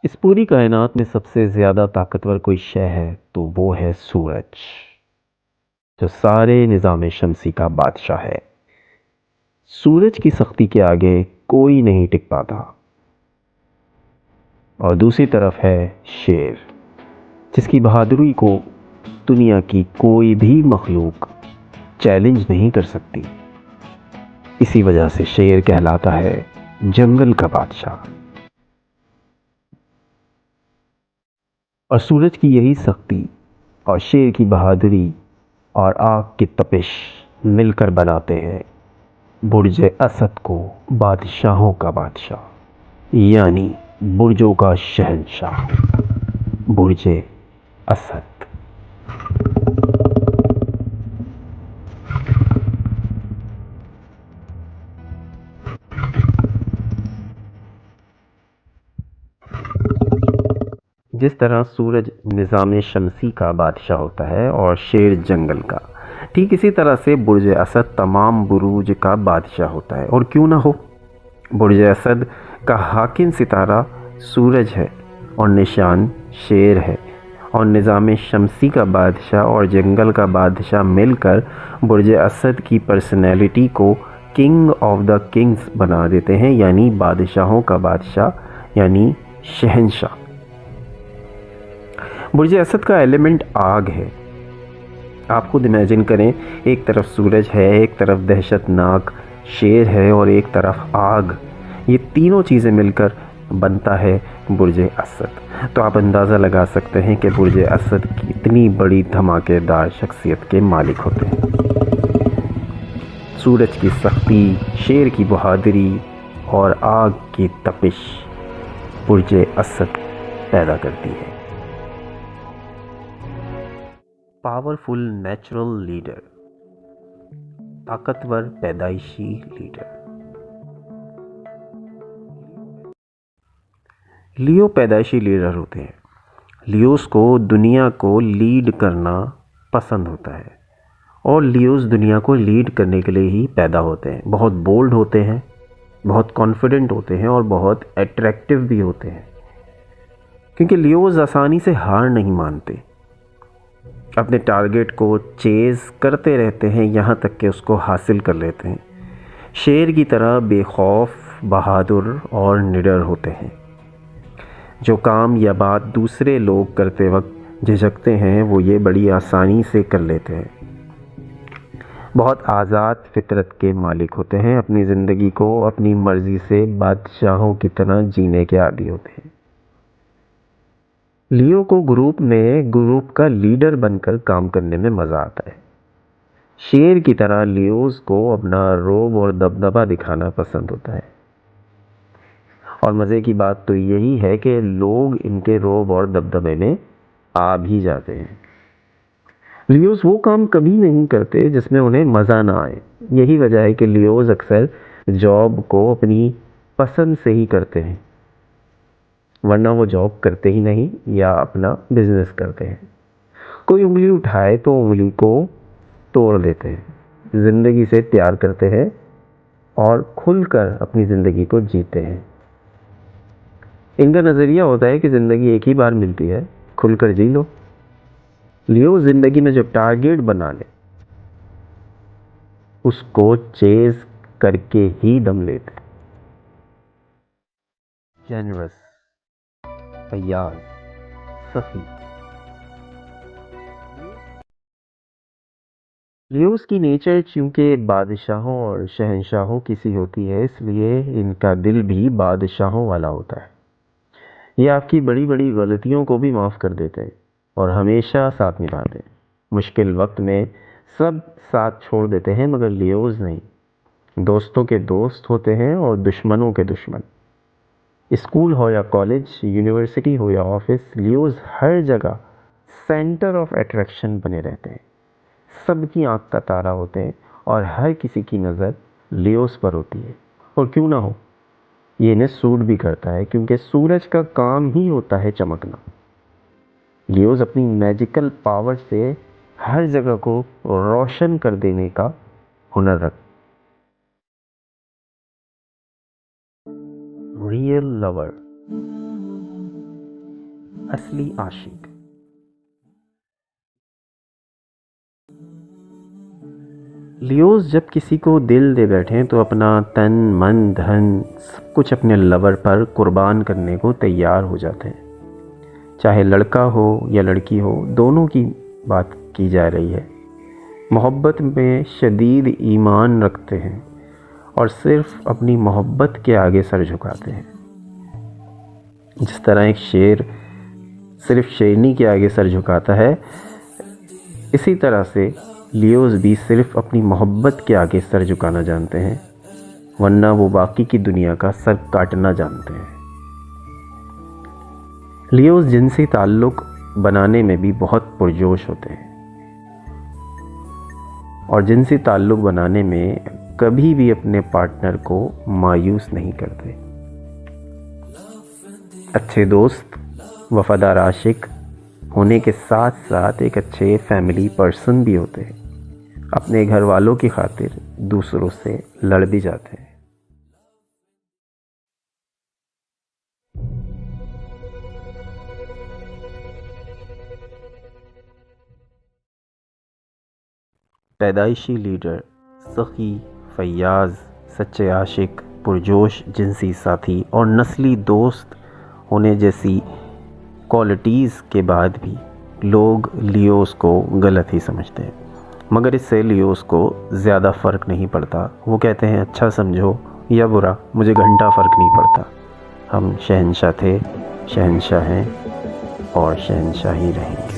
इस पूरी कायनात में सबसे ज़्यादा ताकतवर कोई शय है तो वो है सूरज, जो सारे निज़ाम शमसी का बादशाह है। सूरज की सख्ती के आगे कोई नहीं टिक पाता। और दूसरी तरफ है शेर, जिसकी बहादुरी को दुनिया की कोई भी मखलूक चैलेंज नहीं कर सकती। इसी वजह से शेर कहलाता है जंगल का बादशाह। और सूरज की यही सख्ती और शेर की बहादुरी और आग की तपिश मिलकर बनाते हैं बुर्ज असद को बादशाहों का बादशाह, यानी बुर्जों का शहंशाह, बुर्ज असद। जिस तरह सूरज निज़ाम शमसी का बादशाह होता है और शेर जंगल का, ठीक इसी तरह से बुर्ज असद तमाम बुरूज का बादशाह होता है। और क्यों ना हो, बुर्ज असद का हाकिम सितारा सूरज है और निशान शेर है। और निज़ाम शमसी का बादशाह और जंगल का बादशाह मिलकर बुर्ज असद की पर्सनैलिटी को किंग ऑफ द किंग्स बना देते हैं, यानी बादशाहों का बादशाह, यानी शहंशाह। बुर्ज असद का एलिमेंट आग है। आप खुद इमेजिन करें, एक तरफ सूरज है, एक तरफ दहशतनाक शेर है और एक तरफ आग। ये तीनों चीज़ें मिलकर बनता है बुर्ज असद। तो आप अंदाज़ा लगा सकते हैं कि बुर्ज असद कितनी बड़ी धमाकेदार शख्सियत के मालिक होते हैं। सूरज की सख्ती, शेर की बहादुरी और आग की तपिश बुर्ज असद पैदा करती है। पावरफुल नेचुरल लीडर, ताकतवर पैदाइशी लीडर। लियो पैदाइशी लीडर होते हैं। लियोस को दुनिया को लीड करना पसंद होता है और लियोस दुनिया को लीड करने के लिए ही पैदा होते हैं। बहुत बोल्ड होते हैं, बहुत कॉन्फिडेंट होते हैं और बहुत अट्रैक्टिव भी होते हैं, क्योंकि लियोस आसानी से हार नहीं मानते। अपने टारगेट को चेज़ करते रहते हैं, यहाँ तक कि उसको हासिल कर लेते हैं। शेर की तरह बेखौफ, बहादुर और निडर होते हैं। जो काम या बात दूसरे लोग करते वक्त झिझकते हैं, वो ये बड़ी आसानी से कर लेते हैं। बहुत आज़ाद फितरत के मालिक होते हैं। अपनी ज़िंदगी को अपनी मर्ज़ी से बादशाहों की तरह जीने के आदी होते हैं। लियो को ग्रुप का लीडर बनकर काम करने में मज़ा आता है। शेर की तरह लियोस को अपना रोब और दबदबा दिखाना पसंद होता है। और मज़े की बात तो यही है कि लोग इनके रोब और दबदबे में आ भी जाते हैं। लियोस वो काम कभी नहीं करते जिसमें उन्हें मज़ा ना आए। यही वजह है कि लियोस अक्सर जॉब को अपनी पसंद से ही करते हैं, वरना वो जॉब करते ही नहीं या अपना बिजनेस करते हैं। कोई उंगली उठाए तो उंगली को तोड़ देते हैं, ज़िंदगी से प्यार करते हैं और खुलकर अपनी ज़िंदगी को जीते हैं। इनका नज़रिया होता है कि ज़िंदगी एक ही बार मिलती है, खुलकर जी लो। लियो ज़िंदगी में जो टारगेट बना ले उसको चेज़ करके ही दम लेते। जेनरस, फयाज, सखी। लियोस की नेचर चूँकि बादशाहों और शहंशाहों की सी होती है, इसलिए इनका दिल भी बादशाहों वाला होता है। ये आपकी बड़ी बड़ी गलतियों को भी माफ़ कर देते हैं और हमेशा साथ निभाते हैं। मुश्किल वक्त में सब साथ छोड़ देते हैं, मगर लियोस नहीं। दोस्तों के दोस्त होते हैं और दुश्मनों के दुश्मन। स्कूल हो या कॉलेज, यूनिवर्सिटी हो या ऑफिस, लियोस हर जगह सेंटर ऑफ अट्रैक्शन बने रहते हैं। सबकी आंख का तारा होते हैं और हर किसी की नज़र लियोस पर होती है। और क्यों ना हो, ये इन्हें सूट भी करता है, क्योंकि सूरज का काम ही होता है चमकना। लियोस अपनी मैजिकल पावर से हर जगह को रोशन कर देने का हुनर रखते। रियल लवर, असली आशिक। लियोस जब किसी को दिल दे बैठे तो अपना तन मन धन सब कुछ अपने लवर पर कुर्बान करने को तैयार हो जाते हैं। चाहे लड़का हो या लड़की हो, दोनों की बात की जा रही है। मोहब्बत में शदीद ईमान रखते हैं और सिर्फ अपनी मोहब्बत के आगे सर झुकाते हैं। जिस तरह एक शेर सिर्फ शेरनी के आगे सर झुकाता है, इसी तरह से लियोस भी सिर्फ अपनी मोहब्बत के आगे सर झुकाना जानते हैं, वरना वो बाकी की दुनिया का सर काटना जानते हैं। लियोस जिनसी ताल्लुक़ बनाने में भी बहुत पुरजोश होते हैं और जिनसी ताल्लुक़ बनाने में कभी भी अपने पार्टनर को मायूस नहीं करते। अच्छे दोस्त, वफ़ादार आशिक होने के साथ साथ एक अच्छे फैमिली पर्सन भी होते हैं। अपने घर वालों की खातिर दूसरों से लड़ भी जाते हैं। पैदाइशी लीडर, सखी, फैयाज़, सच्चे आशिक, पुरजोश जिनसी साथी और नस्ली दोस्त होने जैसी क्वालिटीज़ के बाद भी लोग लियोस को गलत ही समझते हैं। मगर इससे लियोस को ज़्यादा फ़र्क नहीं पड़ता। वो कहते हैं अच्छा समझो या बुरा, मुझे घंटा फ़र्क नहीं पड़ता। हम शहंशाह थे, शहंशाह हैं और शहंशाह ही रहेंगे।